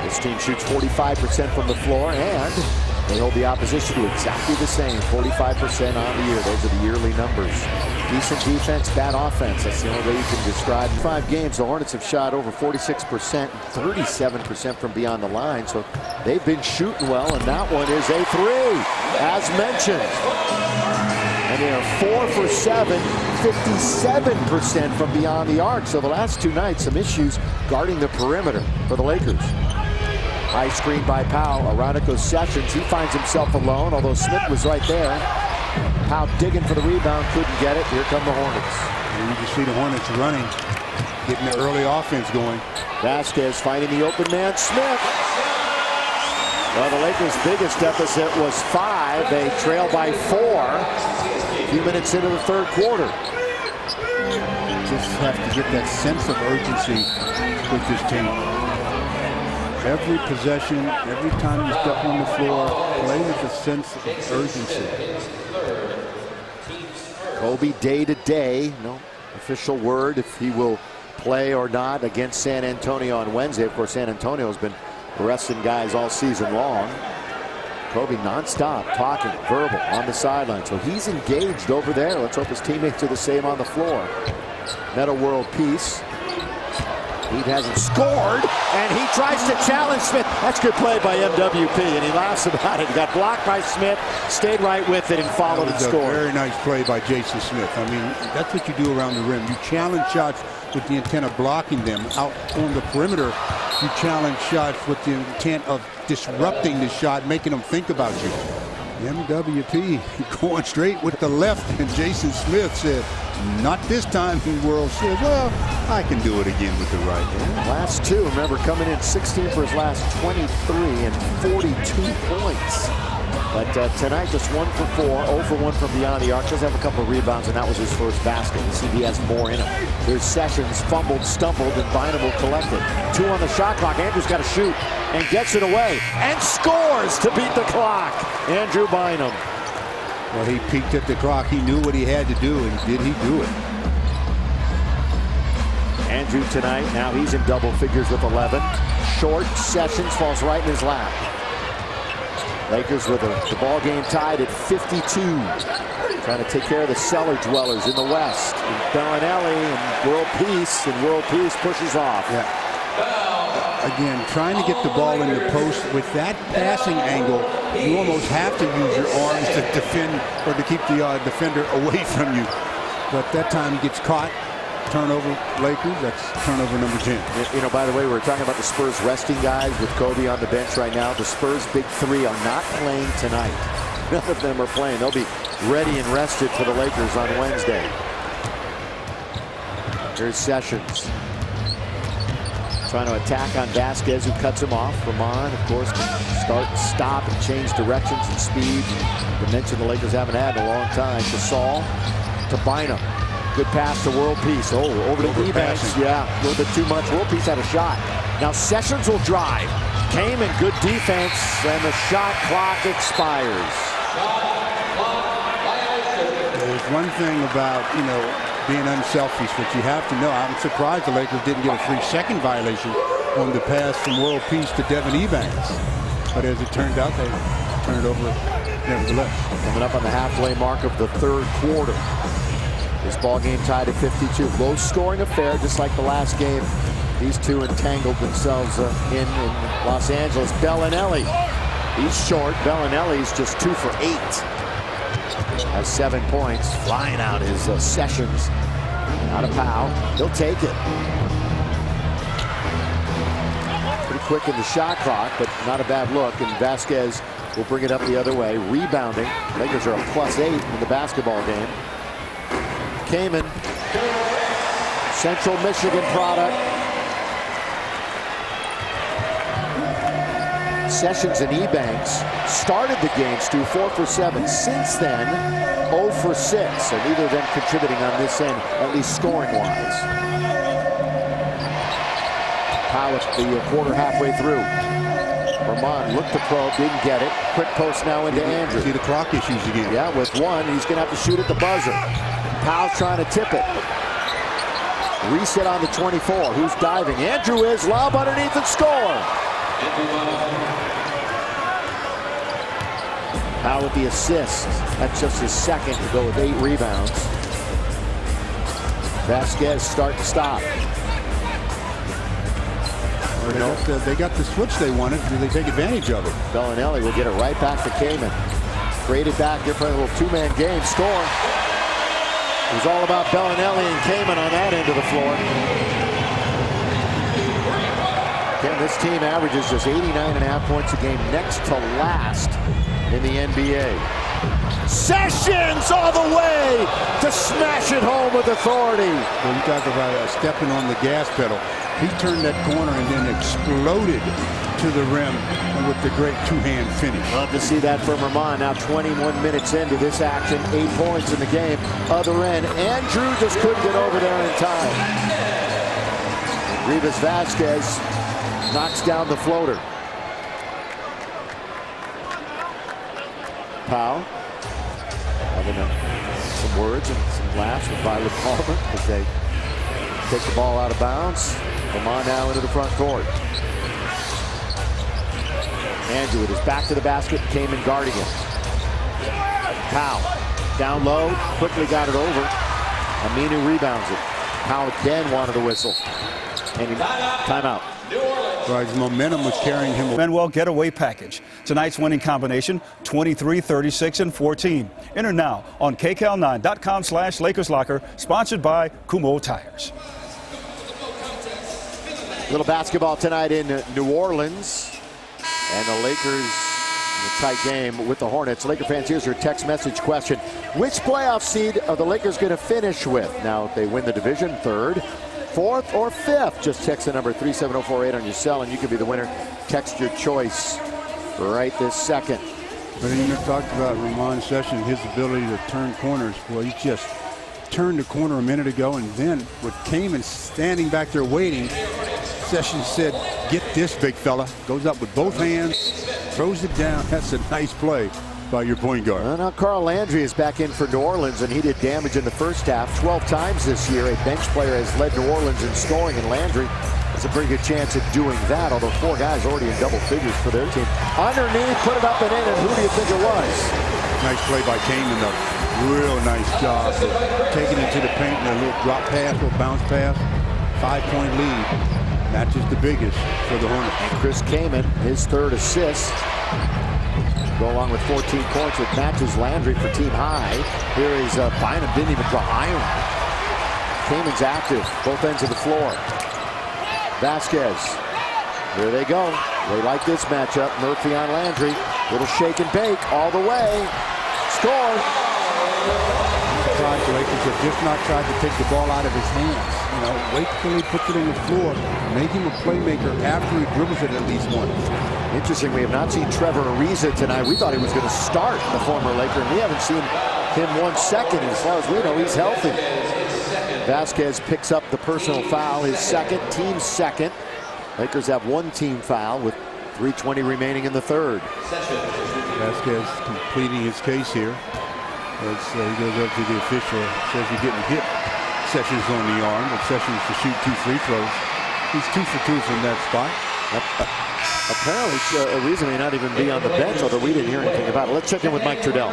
This team shoots 45% from the floor, and they hold the opposition to exactly the same, 45% on the year. Those are the yearly numbers. Decent defense, bad offense. That's the only way you can describe. In 5 games, the Hornets have shot over 46%, 37% from beyond the line. So they've been shooting well, and that one is a 3, as mentioned. And they are 4 for 7, 57% from beyond the arc. So the last 2 nights, some issues guarding the perimeter for the Lakers. High screen by Powell. Around it goes Sessions. He finds himself alone, although Smith was right there. Powell digging for the rebound, couldn't get it. Here come the Hornets. And you can see the Hornets running, getting the early offense going. Vasquez finding the open man, Smith. Well, the Lakers' biggest deficit was 5. They trail by 4. A few minutes into the 3rd quarter. Just have to get that sense of urgency with this team. Every possession, every time you step on the floor, play with a sense of urgency. Kobe day to day, no official word if he will play or not against San Antonio on Wednesday. Of course, San Antonio has been arresting guys all season long. Kobe nonstop talking, verbal on the sideline. So he's engaged over there. Let's hope his teammates are the same on the floor. Meta world peace. He hasn't scored, and he tries to challenge Smith. That's good play by MWP, and he laughs about it. He got blocked by Smith, stayed right with it, and followed and scored. Very nice play by Jason Smith. I mean, that's what you do around the rim. You challenge shots with the intent of blocking them. Out on the perimeter, you challenge shots with the intent of disrupting the shot, making them think about you. MWP going straight with the left, and Jason Smith said, not this time. The world said, well, I can do it again with the right hand. Last 2, remember, coming in 16 for his last 23 and 42 points. But tonight, just 1 for 4, 0 for 1 from beyond the arc. Does have a couple of rebounds, and that was his first basket. You see, he has more in him. There's Sessions, fumbled, stumbled, and Bynum will collect it. 2 on the shot clock. Andrew's got to shoot and gets it away and scores to beat the clock. Andrew Bynum. Well, he peeked at the clock. He knew what he had to do, and did he do it? Andrew tonight, now he's in double figures with 11. Short, Sessions falls right in his lap. Lakers with the ball game tied at 52. Trying to take care of the cellar dwellers in the West. And Bellinelli and World Peace, and World Peace pushes off. Yeah. Again, trying to get the ball in the post with that passing angle, you almost have to use your arms to defend or to keep the defender away from you. But that time he gets caught. Turnover, Lakers. That's turnover number 10. You know, by the way, we're talking about the Spurs resting guys with Kobe on the bench right now. The Spurs' big 3 are not playing tonight. None of them are playing. They'll be ready and rested for the Lakers on Wednesday. Here's Sessions. Trying to attack on Vasquez, who cuts him off. Ramon, of course, can start and stop and change directions and speed. The mention the Lakers haven't had in a long time. To Saul, to Bynum. Good pass to World Peace. Oh, over to Ebanks. Yeah, a little bit too much. World Peace had a shot. Now Sessions will drive. Came in good defense, and the shot clock expires. There's one thing about, being unselfish, but you have to know. I'm surprised the Lakers didn't get a 3-second violation on the pass from World Peace to Devin Ebanks. But as it turned out, they turned it over nevertheless. Coming up on the halfway mark of the 3rd quarter. This ball game tied at 52. Low scoring affair, just like the last game. These 2 entangled themselves in Los Angeles. Bellinelli, he's short. Bellinelli's just 2 for 8. Has 7 points. Flying out is Sessions. Out of Powell. He'll take it. Pretty quick in the shot clock, but not a bad look. And Vasquez will bring it up the other way. Rebounding. Lakers are a +8 in the basketball game. Kamen, Central Michigan product. Sessions and Ebanks started the game, Stu, 4 for 7. Since then, 0 for 6. So neither of them contributing on this end, at least scoring-wise. Powell at the quarter halfway through. Vermont looked to probe, didn't get it. Quick post now into Andrew. See the clock issues again. Yeah, with 1, he's going to have to shoot at the buzzer. Powell's trying to tip it. Reset on the 24. Who's diving? Andrew is. Lob underneath and score. Powell with the assist. That's just his second to go with 8 rebounds. Vasquez start to stop. They got the switch they wanted. Do they take advantage of it? Bellinelli will get it right back to Kamen. Graded back. They're playing a little two-man game. Score. It was all about Bellinelli and Kamen on that end of the floor. Again, this team averages just 89.5 points a game, next to last in the NBA. Sessions all the way to smash it home with authority. Well, you talk about stepping on the gas pedal. He turned that corner and then exploded to the rim with the great two-hand finish. Love to see that from Ramon. Now 21 minutes into this action, 8 points in the game. Other end, Andrew just couldn't get over there in time. Rivas Vasquez knocks down the floater. Powell having some words and some laughs with Violet Palmer as they take the ball out of bounds. Ramon now into the front court. Andrew with his back to the basket, came in guarding him. Powell down low, quickly got it over. Aminu rebounds it. Powell again wanted a whistle. And timeout. Right, his momentum was carrying him. Manuel getaway package. Tonight's winning combination, 23, 36, and 14. Enter now on KCAL9.com/LakersLocker, sponsored by Kumho Tires. Little basketball tonight in New Orleans. And the Lakers in a tight game with the Hornets. Laker fans, here's your text message question. Which playoff seed are the Lakers going to finish with? Now, if they win the division, 3rd, 4th, or 5th, just text the number 37048 on your cell and you can be the winner. Text your choice right this second. But you talked about Ramon Sessions, his ability to turn corners. Well, he just turned the corner a minute ago, and then with Kamen standing back there waiting, Sessions said, "Get this, big fella." Goes up with both hands, throws it down. That's a nice play by your point guard. Well, now Carl Landry is back in for New Orleans, and he did damage in the first half. 12 times this year, a bench player has led New Orleans in scoring, and Landry has a pretty good chance at doing that, although 4 guys already in double figures for their team. Underneath, put it up and in, and who do you think it was? Nice play by Kamen, though. Real nice job of taking it to the paint and a little drop pass, little bounce pass. 5-point lead. Matches the biggest for the Hornets. And Chris Kamen, his 3rd assist. Go along with 14 points, with matches Landry for team high. Here is Bynum, didn't even draw iron. Kamen's active, both ends of the floor. Vasquez, here they go. They like this matchup. Murphy on Landry. Little shake and bake all the way. Score. The Lakers have just not tried to take the ball out of his hands. You know, wait till he puts it on the floor. Make him a playmaker after he dribbles it at least once. Interesting, we have not seen Trevor Ariza tonight. We thought he was going to start, the former Laker, and we haven't seen him 1 second. As far as we know, he's healthy. Vasquez picks up the personal foul, his second, team second. Lakers have 1 team foul with 3:20 remaining in the 3rd. Vasquez completing his case here. As he goes up to the official, says he's getting hit. Sessions on the arm, but Sessions to shoot 2 free throws. He's 2 for 2 from that spot. Apparently, Ariza may not even be on the bench, although we didn't hear anything about it. Let's check in with Mike Trudell.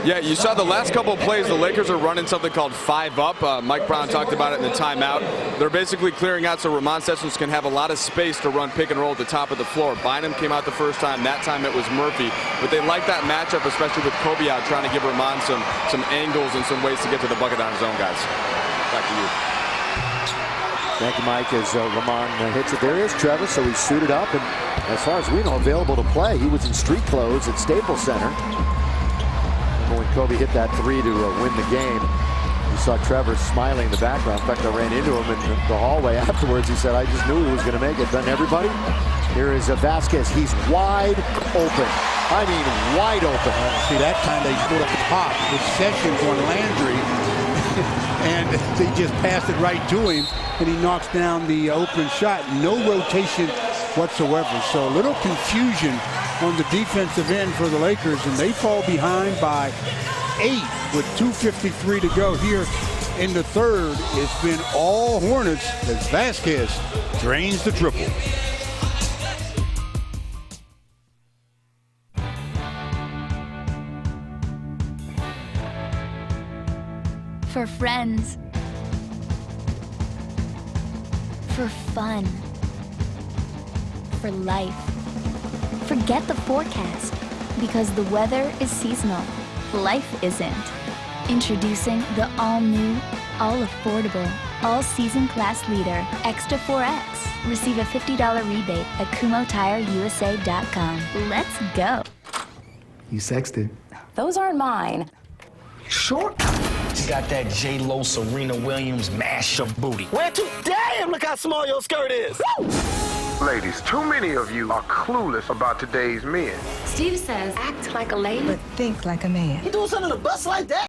Yeah, you saw the last couple of plays, the Lakers are running something called 5 up. Mike Brown talked about it in the timeout. They're basically clearing out so Ramon Sessions can have a lot of space to run pick and roll at the top of the floor. Bynum came out the first time. That time it was Murphy. But they like that matchup, especially with Kobe out trying to give Ramon some angles and some ways to get to the bucket on his own, guys. Back to you. Thank you, Mike, as Ramon hits it. There is Trevor, so he's suited up, and as far as we know, available to play. He was in street clothes at Staples Center. Remember when Kobe hit that 3 to win the game, you saw Trevor smiling in the background. In fact, I ran into him in the hallway afterwards. He said, "I just knew he was going to make it." Done everybody? Here is Vasquez. He's wide open. I mean, wide open. See, that time they put up top with Sessions on Landry, and they just passed it right to him, and he knocks down the open shot. No rotation whatsoever. So a little confusion on the defensive end for the Lakers, and they fall behind by 8 with 2:53 to go here in the 3rd. It's been all Hornets as Vasquez drains the triple. For friends. For fun. For life. Forget the forecast, because the weather is seasonal. Life isn't. Introducing the all-new, all-affordable, all-season class leader, Extra 4X. Receive a $50 rebate at KumoTireUSA.com. Let's go. You sexted. Those aren't mine. Sure. She got that J-Lo, Serena Williams mash-up booty. Where to? Damn, look how small your skirt is. Woo! Ladies, too many of you are clueless about today's men. Steve says, act like a lady. But think like a man. You doing something to bust like that?